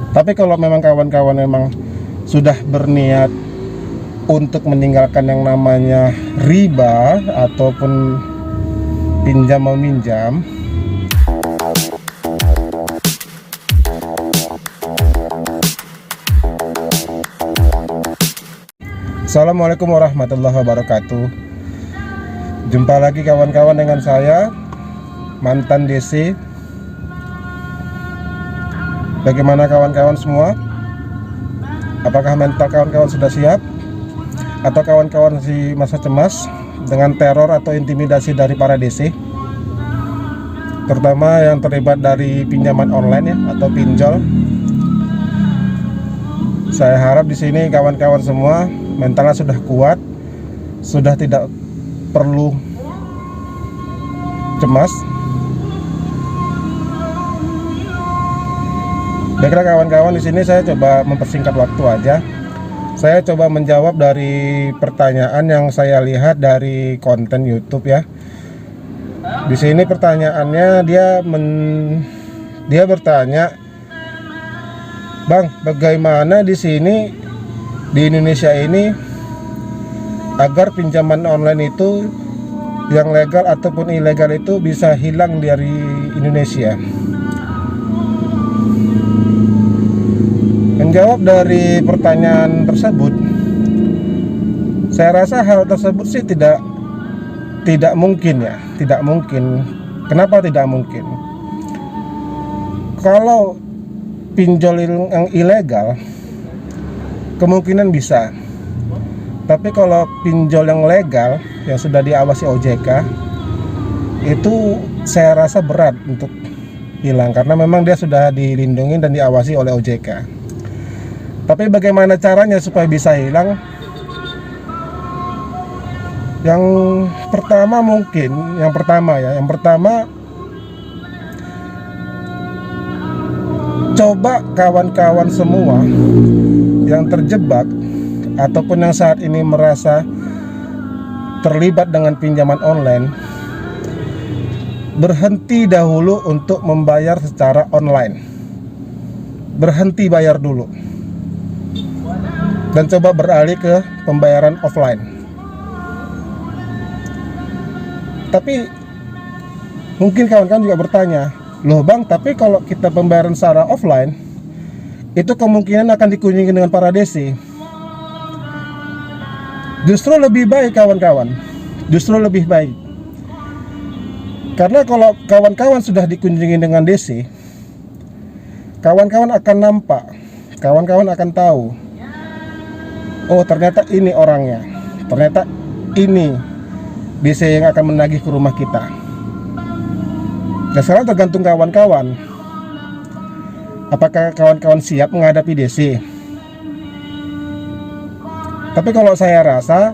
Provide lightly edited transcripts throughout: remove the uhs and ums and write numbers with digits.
Tapi kalau memang kawan-kawan memang sudah berniat untuk meninggalkan yang namanya riba ataupun pinjam meminjam, Assalamualaikum warahmatullahi wabarakatuh. Jumpa lagi kawan-kawan dengan saya, mantan DC. Bagaimana kawan-kawan semua? Apakah mental kawan-kawan sudah siap? Atau kawan-kawan masih masa cemas dengan teror atau intimidasi dari para DC? Terutama yang terlibat dari pinjaman online ya, atau pinjol. Saya harap di sini kawan-kawan semua mentalnya sudah kuat, sudah tidak perlu cemas. Baiklah kawan-kawan, di sini saya coba mempersingkat waktu aja. Saya coba menjawab dari pertanyaan yang saya lihat dari konten YouTube ya. Di sini pertanyaannya dia bertanya, "Bang, bagaimana di sini di Indonesia ini agar pinjaman online itu yang legal ataupun ilegal itu bisa hilang dari Indonesia?" Menjawab dari pertanyaan tersebut, saya rasa hal tersebut sih tidak mungkin ya, tidak mungkin. Kenapa tidak mungkin? Kalau pinjol yang ilegal kemungkinan bisa, tapi kalau pinjol yang legal yang sudah diawasi OJK itu saya rasa berat untuk hilang, karena memang dia sudah dilindungi dan diawasi oleh OJK. Tapi bagaimana caranya supaya bisa hilang? Yang pertama coba kawan-kawan semua yang terjebak ataupun yang saat ini merasa terlibat dengan pinjaman online, berhenti dahulu untuk membayar secara online. Berhenti bayar dulu dan coba beralih ke pembayaran offline. Tapi mungkin kawan-kawan juga bertanya, "Loh Bang, tapi kalau kita pembayaran secara offline itu kemungkinan akan dikunjungi dengan para DC." Justru lebih baik kawan-kawan, justru lebih baik. Karena kalau kawan-kawan sudah dikunjungi dengan DC, kawan-kawan akan nampak, kawan-kawan akan tahu, oh ternyata ini orangnya, ternyata ini DC yang akan menagih ke rumah kita. Nah sekarang tergantung kawan-kawan, apakah kawan-kawan siap menghadapi DC. Tapi kalau saya rasa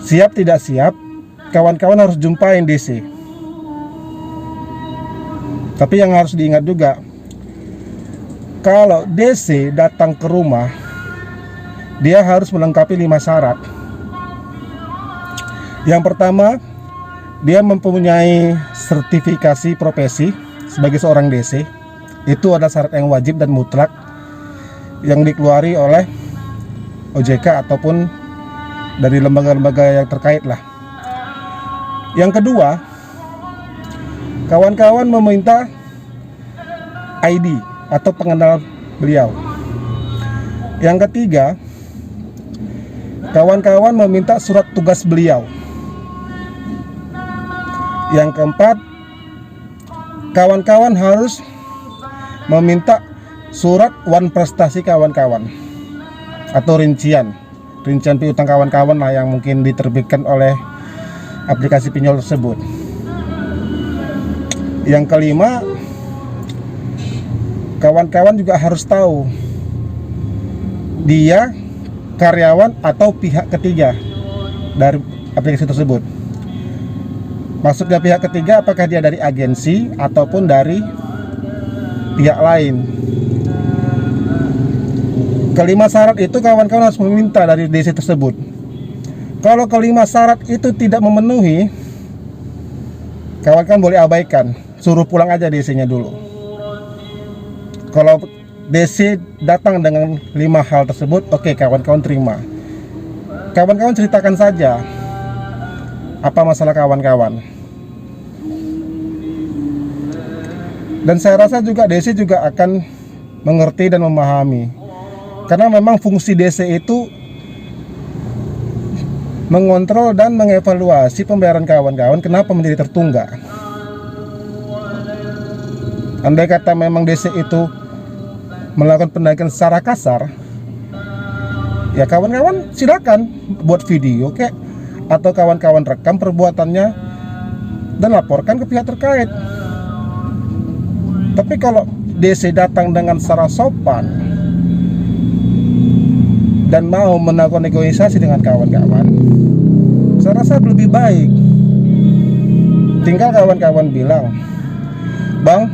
siap tidak siap, kawan-kawan harus jumpain DC. Tapi yang harus diingat juga, kalau DC datang ke rumah, dia harus melengkapi 5 syarat. Yang pertama, dia mempunyai sertifikasi profesi sebagai seorang DC. Itu adalah syarat yang wajib dan mutlak yang dikeluari oleh OJK ataupun dari lembaga-lembaga yang terkait lah. Yang kedua, kawan-kawan meminta ID atau pengenal beliau. Yang ketiga, kawan-kawan meminta surat tugas beliau. Yang keempat, kawan-kawan harus meminta surat wan prestasi kawan-kawan atau rincian piutang kawan-kawan lah yang mungkin diterbitkan oleh aplikasi pinjol tersebut. Yang kelima, kawan-kawan juga harus tahu dia karyawan atau pihak ketiga dari aplikasi tersebut. Maksudnya pihak ketiga, apakah dia dari agensi ataupun dari pihak lain. Kelima syarat itu kawan-kawan harus meminta dari DC tersebut. Kalau kelima syarat itu tidak memenuhi, kawan-kawan boleh abaikan, suruh pulang aja DC-nya dulu. Kalau DC datang dengan 5 hal tersebut, oke, kawan-kawan terima. Kawan-kawan ceritakan saja apa masalah kawan-kawan. Dan saya rasa juga DC juga akan mengerti dan memahami, karena memang fungsi DC itu mengontrol dan mengevaluasi pembayaran kawan-kawan kenapa menjadi tertunggak. Andai kata memang DC itu melakukan penagihan secara kasar, ya kawan-kawan silakan buat video kek, atau kawan-kawan rekam perbuatannya dan laporkan ke pihak terkait. Tapi kalau DC datang dengan secara sopan dan mau melakukan negosiasi dengan kawan-kawan, saya rasa lebih baik. Tinggal kawan-kawan bilang, "Bang,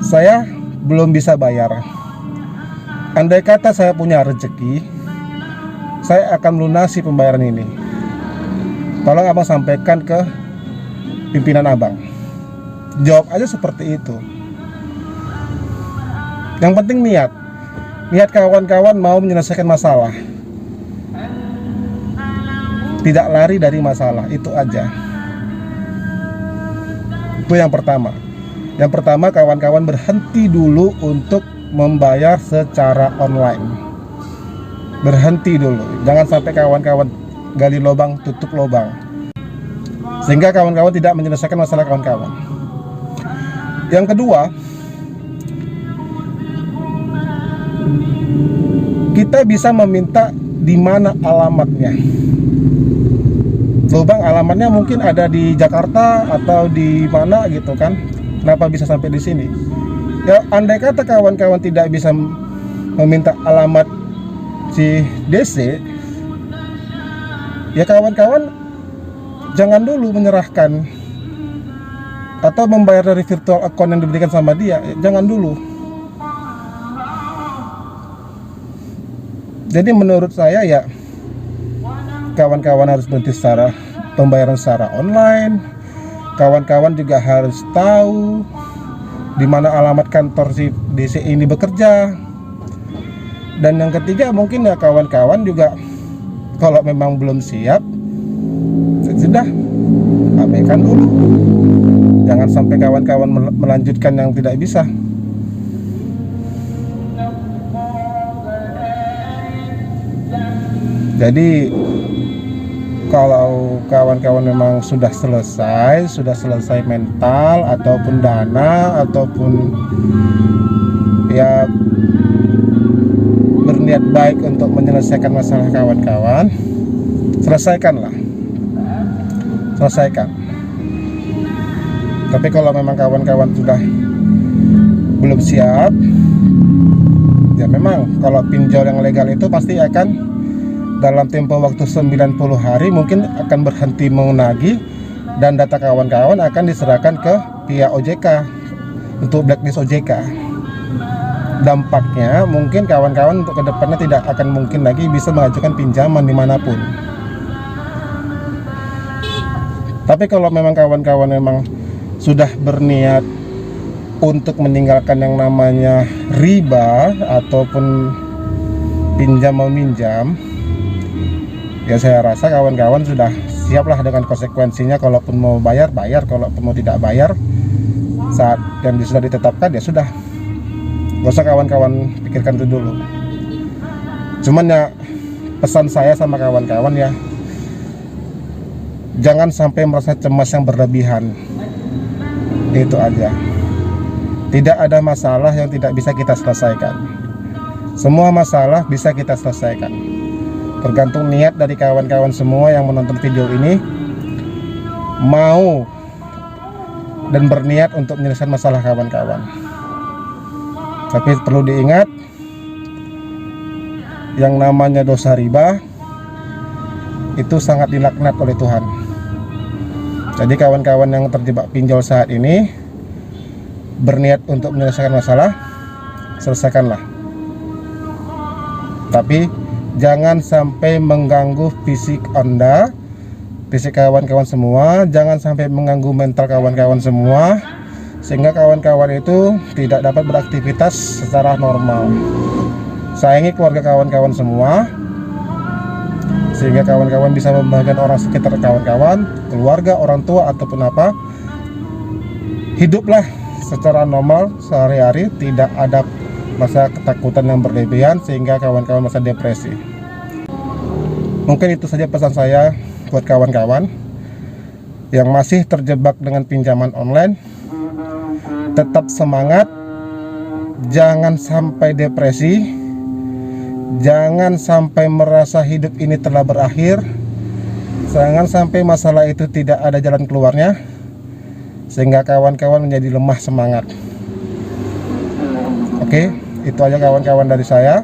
saya belum bisa bayar. Andai kata saya punya rezeki, saya akan melunasi pembayaran ini. Tolong abang sampaikan ke pimpinan abang." Jawab aja seperti itu. Yang penting niat kawan-kawan mau menyelesaikan masalah, tidak lari dari masalah, itu aja. Itu yang pertama. Yang pertama, kawan-kawan berhenti dulu untuk membayar secara online. Berhenti dulu, jangan sampai kawan-kawan gali lubang tutup lubang, sehingga kawan-kawan tidak menyelesaikan masalah kawan-kawan. Yang kedua, kita bisa meminta di mana alamatnya. Lubang alamatnya mungkin ada di Jakarta atau di mana gitu kan. Kenapa bisa sampai di sini? Ya, andai kata kawan-kawan tidak bisa meminta alamat si DC, ya kawan-kawan jangan dulu menyerahkan atau membayar dari virtual account yang diberikan sama dia, jangan dulu. Jadi menurut saya ya kawan-kawan harus berhenti secara pembayaran secara online. Kawan-kawan juga harus tahu di mana alamat kantor si DC ini bekerja. Dan yang ketiga mungkin ya kawan-kawan juga kalau memang belum siap, sudah abaikan dulu. Jangan sampai kawan-kawan melanjutkan yang tidak bisa. Jadi kalau kawan-kawan memang sudah selesai mental ataupun dana ataupun ya berniat baik untuk menyelesaikan masalah kawan-kawan, selesaikan. Tapi kalau memang kawan-kawan sudah belum siap, ya memang kalau pinjol yang legal itu pasti akan dalam tempo waktu 90 hari mungkin akan berhenti menagih, dan data kawan-kawan akan diserahkan ke pihak OJK untuk blacklist OJK. Dampaknya mungkin kawan-kawan untuk kedepannya tidak akan mungkin lagi bisa mengajukan pinjaman dimanapun. Tapi kalau memang kawan-kawan memang sudah berniat untuk meninggalkan yang namanya riba ataupun pinjam meminjam, ya saya rasa kawan-kawan sudah siaplah dengan konsekuensinya. Kalaupun mau bayar, kalaupun mau tidak bayar saat yang sudah ditetapkan, ya sudah, gak usah kawan-kawan pikirkan itu dulu. Cuman ya pesan saya sama kawan-kawan ya, jangan sampai merasa cemas yang berlebihan. Itu aja. Tidak ada masalah yang tidak bisa kita selesaikan. Semua masalah bisa kita selesaikan. Tergantung niat dari kawan-kawan semua yang menonton video ini, mau dan berniat untuk menyelesaikan masalah kawan-kawan. Tapi perlu diingat, yang namanya dosa riba itu sangat dilaknat oleh Tuhan. Jadi kawan-kawan yang terjebak pinjol saat ini, berniat untuk menyelesaikan masalah, selesaikanlah. Tapi jangan sampai mengganggu fisik Anda, fisik kawan-kawan semua. Jangan sampai mengganggu mental kawan-kawan semua. sehingga kawan-kawan itu tidak dapat beraktivitas secara normal. Sayangi keluarga kawan-kawan semua, sehingga kawan-kawan bisa membahagiakan orang sekitar kawan-kawan, keluarga, orang tua ataupun apa. Hiduplah secara normal sehari-hari, tidak ada masa ketakutan yang berlebihan sehingga kawan-kawan masa depresi. Mungkin itu saja pesan saya buat kawan-kawan yang masih terjebak dengan pinjaman online. Tetap semangat, jangan sampai depresi, jangan sampai merasa hidup ini telah berakhir, jangan sampai masalah itu tidak ada jalan keluarnya, sehingga kawan-kawan menjadi lemah semangat. Oke, itu aja kawan-kawan dari saya.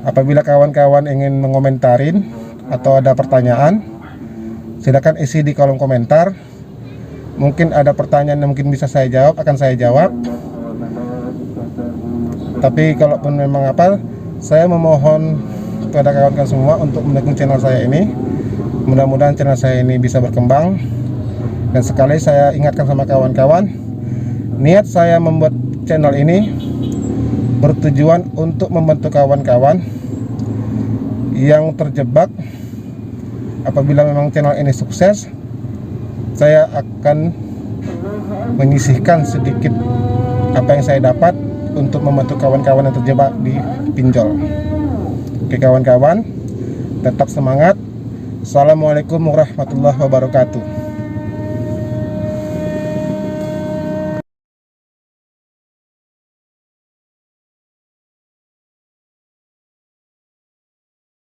Apabila kawan-kawan ingin mengomentarin atau ada pertanyaan, silakan isi di kolom komentar. Mungkin ada pertanyaan yang mungkin bisa saya jawab, akan saya jawab. Tapi kalaupun memang apa, saya memohon kepada kawan-kawan semua untuk mendukung channel saya ini. Mudah-mudahan channel saya ini bisa berkembang. Dan sekali saya ingatkan sama kawan-kawan, niat saya membuat channel ini bertujuan untuk membantu kawan-kawan yang terjebak. Apabila memang channel ini sukses, saya akan menyisihkan sedikit apa yang saya dapat untuk membantu kawan-kawan yang terjebak di pinjol. Oke kawan-kawan, tetap semangat. Assalamualaikum warahmatullahi wabarakatuh.